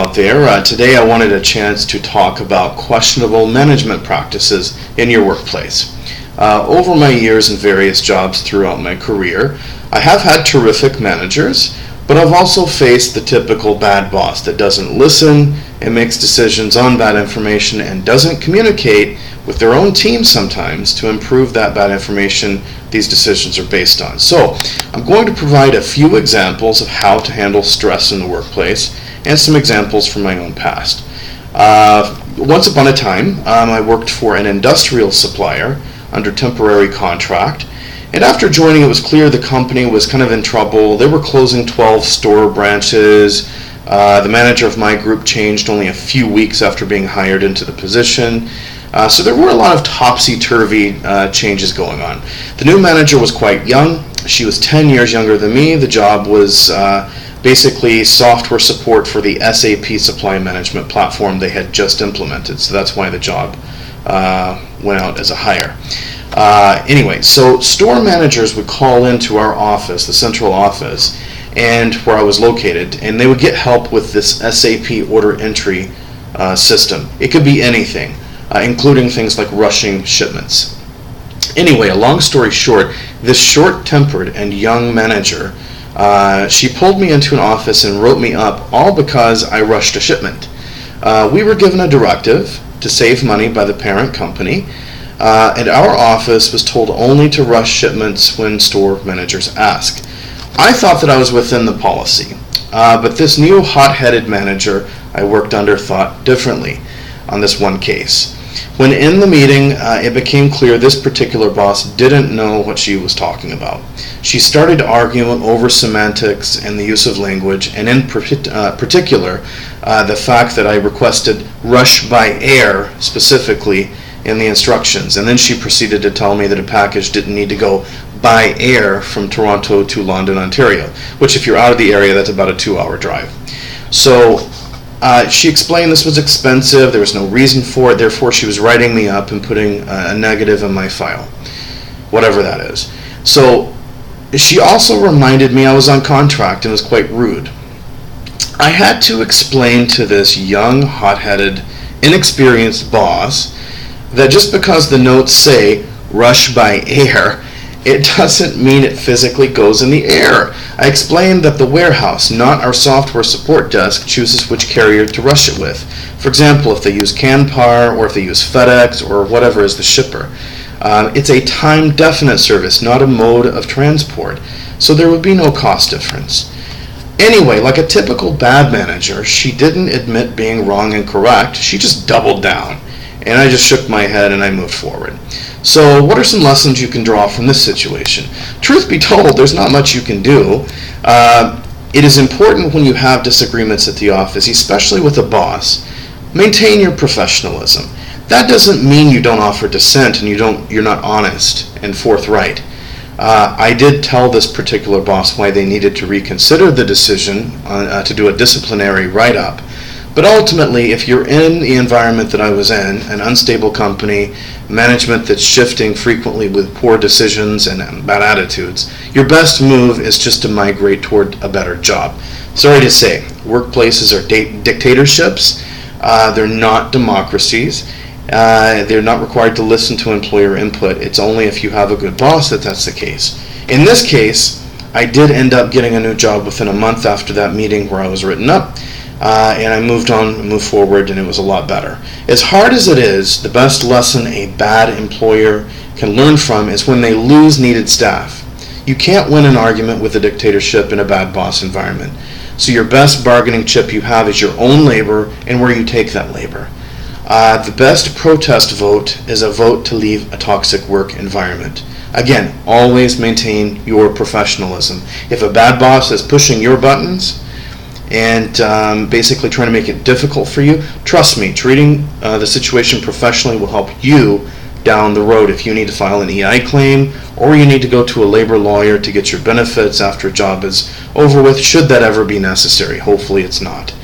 out there. Today I wanted a chance to talk about questionable management practices in your workplace. Over my years in various jobs throughout my career, I have had terrific managers, but I've also faced the typical bad boss that doesn't listen and makes decisions on bad information and doesn't communicate with their own team sometimes to improve that bad information these decisions are based on. So I'm going to provide a few examples of how to handle stress in the workplace and some examples from my own past. Once upon a time, I worked for an industrial supplier under temporary contract, and after joining, it was clear the company was kind of in trouble. They were closing 12 store branches. The manager of my group changed only a few weeks after being hired into the position. So there were a lot of topsy-turvy changes going on. The new manager was quite young. She was 10 years younger than me. The job was basically software support for the SAP supply management platform they had just implemented. So that's why the job went out as a hire. Anyway, so store managers would call into our office, the central office, and where I was located, and they would get help with this SAP order entry system. It could be anything, including things like rushing shipments. Anyway, a long story short, this short-tempered and young manager, she pulled me into an office and wrote me up all because I rushed a shipment. We were given a directive to save money by the parent company, and our office was told only to rush shipments when store managers ask. I thought that I was within the policy, but this new hot-headed manager I worked under thought differently on this one case. When in the meeting, it became clear this particular boss didn't know what she was talking about. She started arguing over semantics and the use of language, and in particular, the fact that I requested rush by air specifically in the instructions. And then she proceeded to tell me that a package didn't need to go by air from Toronto to London, Ontario, which if you're out of the area, that's about a 2-hour drive. So she explained this was expensive, there was no reason for it, therefore she was writing me up and putting a negative in my file, whatever that is. So she also reminded me I was on contract and was quite rude. I had to explain to this young, hot-headed, inexperienced boss that just because the notes say rush by air, it doesn't mean it physically goes in the air. I explained that the warehouse, not our software support desk, chooses which carrier to rush it with. For example, if they use Canpar or if they use FedEx or whatever is the shipper. It's a time-definite service, not a mode of transport, so there would be no cost difference. Anyway, like a typical bad manager, she didn't admit being wrong and correct, she just doubled down. And I just shook my head and I moved forward. So what are some lessons you can draw from this situation? Truth be told, there's not much you can do. It is important when you have disagreements at the office, especially with a boss, maintain your professionalism. That doesn't mean you don't offer dissent and you're not honest and forthright. I did tell this particular boss why they needed to reconsider the decision to do a disciplinary write-up. But ultimately, if you're in the environment that I was in, an unstable company, management that's shifting frequently with poor decisions and bad attitudes, your best move is just to migrate toward a better job. Sorry to say, workplaces are dictatorships. They're not democracies. They're not required to listen to employer input. It's only if you have a good boss that's the case. In this case, I did end up getting a new job within a month after that meeting where I was written up. And I moved forward, and it was a lot better. As hard as it is, the best lesson a bad employer can learn from is when they lose needed staff. You can't win an argument with a dictatorship in a bad boss environment. So your best bargaining chip you have is your own labor and where you take that labor. The best protest vote is a vote to leave a toxic work environment. Again, always maintain your professionalism. If a bad boss is pushing your buttons, and basically trying to make it difficult for you, trust me, treating the situation professionally will help you down the road if you need to file an EI claim or you need to go to a labor lawyer to get your benefits after a job is over with, should that ever be necessary. Hopefully it's not.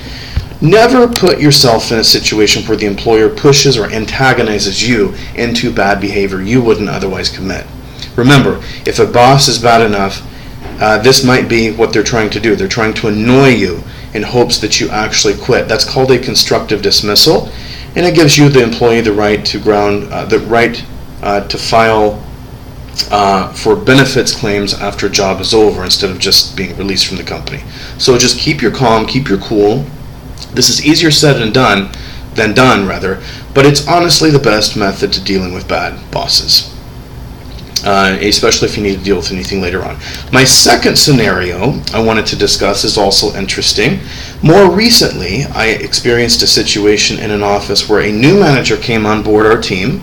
Never put yourself in a situation where the employer pushes or antagonizes you into bad behavior you wouldn't otherwise commit. Remember, if a boss is bad enough, This might be what they're trying to do. They're trying to annoy you in hopes that you actually quit. That's called a constructive dismissal, and it gives you, the employee, the right to file for benefits claims after a job is over, instead of just being released from the company. So just keep your calm, keep your cool. This is easier said than done, but it's honestly the best method to dealing with bad bosses, especially if you need to deal with anything later on. My second scenario I wanted to discuss is also interesting. More recently, I experienced a situation in an office where a new manager came on board our team.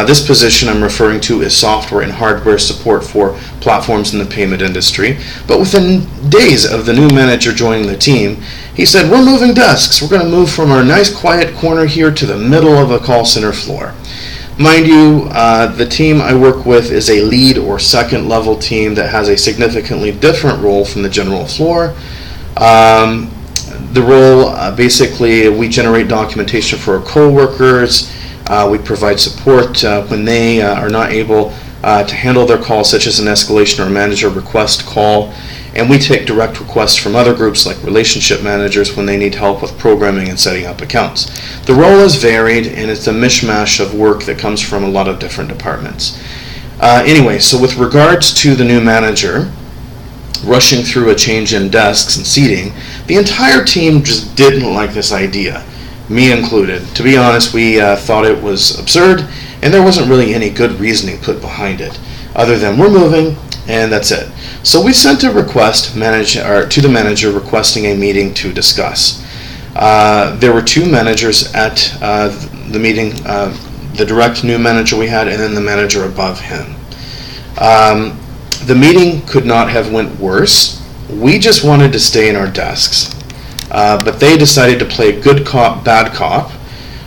This position I'm referring to is software and hardware support for platforms in the payment industry. But within days of the new manager joining the team, he said, "We're moving desks. We're going to move from our nice quiet corner here to the middle of a call center floor." Mind you, the team I work with is a lead or second level team that has a significantly different role from the general floor. The role, basically, we generate documentation for our co-workers. We provide support when they are not able to handle their calls, such as an escalation or manager request call. And we take direct requests from other groups like relationship managers when they need help with programming and setting up accounts. The role is varied, and it's a mishmash of work that comes from a lot of different departments. Anyway, so with regards to the new manager rushing through a change in desks and seating, the entire team just didn't like this idea, me included. To be honest, we thought it was absurd, and there wasn't really any good reasoning put behind it, other than we're moving, and that's it. So we sent a request to the manager requesting a meeting to discuss. There were two managers at the meeting, the direct new manager we had, and then the manager above him. The meeting could not have went worse. We just wanted to stay in our desks, but they decided to play good cop, bad cop.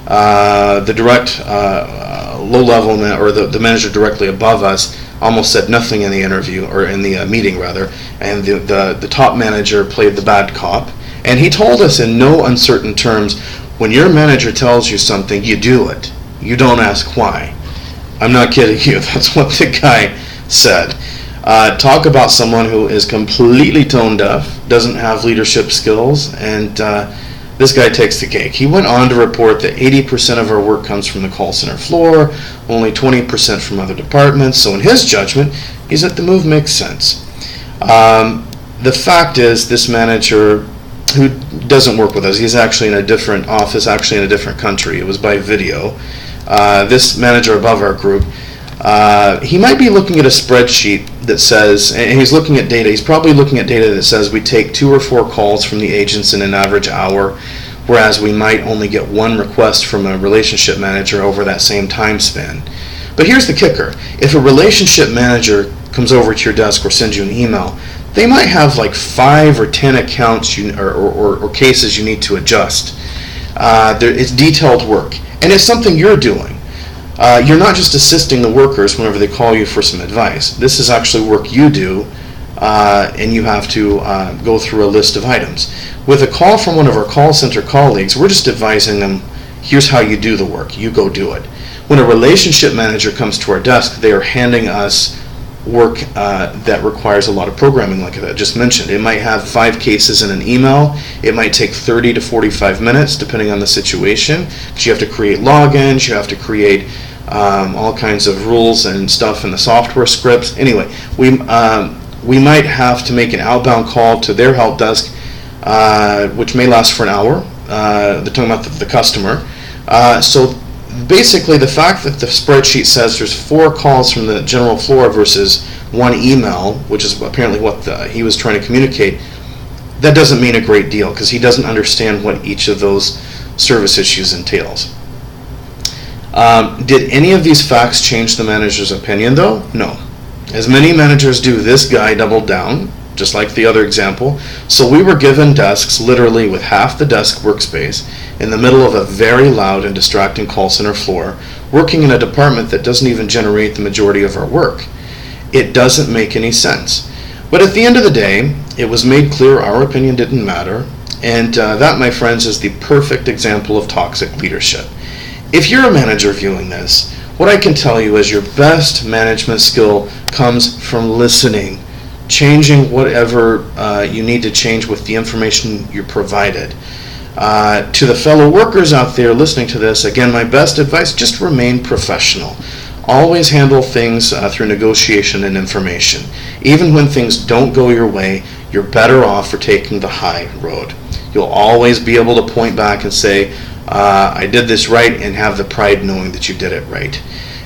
The direct low level, or the manager directly above us, almost said nothing in the interview, or in the meeting rather, and the top manager played the bad cop. And he told us in no uncertain terms, when your manager tells you something, you do it. You don't ask why. I'm not kidding you. That's what the guy said. Talk about someone who is completely tone deaf, doesn't have leadership skills, and this guy takes the cake. He went on to report that 80% of our work comes from the call center floor, only 20% from other departments. So in his judgment, he said the move makes sense. The fact is, this manager, who doesn't work with us, he's actually in a different office, actually in a different country. It was by video. This manager above our group, he might be looking at a spreadsheet that says, and he's looking at data, he's probably looking at data that says we take 2 or 4 calls from the agents in an average hour, whereas we might only get 1 request from a relationship manager over that same time span. But here's the kicker. If a relationship manager comes over to your desk or sends you an email, they might have like 5 or 10 accounts or cases you need to adjust. It's detailed work, and it's something you're doing. You're not just assisting the workers whenever they call you for some advice. This is actually work you do, and you have to go through a list of items. With a call from one of our call center colleagues, we're just advising them, here's how you do the work, you go do it. When a relationship manager comes to our desk, they are handing us work that requires a lot of programming, like I just mentioned. It might have 5 cases in an email. It might take 30 to 45 minutes, depending on the situation. But you have to create logins, you have to create all kinds of rules and stuff in the software scripts. Anyway, we might have to make an outbound call to their help desk, which may last for an hour. They're talking about the customer. So basically, the fact that the spreadsheet says there's 4 calls from the general floor versus 1 email, which is apparently what he was trying to communicate, that doesn't mean a great deal, because he doesn't understand what each of those service issues entails. Did any of these facts change the manager's opinion, though? No. As many managers do, this guy doubled down, just like the other example. So we were given desks literally with half the desk workspace in the middle of a very loud and distracting call center floor, working in a department that doesn't even generate the majority of our work. It doesn't make any sense. But at the end of the day, it was made clear our opinion didn't matter, and that, my friends, is the perfect example of toxic leadership. If you're a manager viewing this, what I can tell you is your best management skill comes from listening. changing whatever you need to change with the information you're provided. To the fellow workers out there listening to this, again, my best advice, just remain professional. Always handle things through negotiation and information. Even when things don't go your way, you're better off for taking the high road. You'll always be able to point back and say, I did this right, and have the pride knowing that you did it right.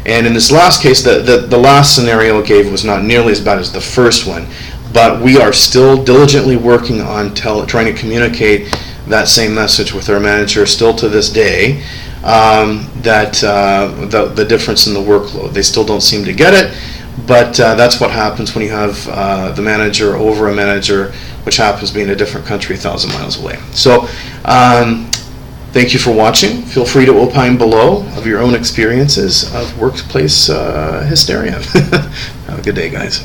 And in this last case, the last scenario I gave was not nearly as bad as the first one, but we are still diligently working on trying to communicate that same message with our manager still to this day, that the difference in the workload. They still don't seem to get it, but that's what happens when you have the manager over a manager, which happens to be in a different country 1,000 miles away. So thank you for watching. Feel free to opine below of your own experiences of workplace hysteria. Have a good day, guys.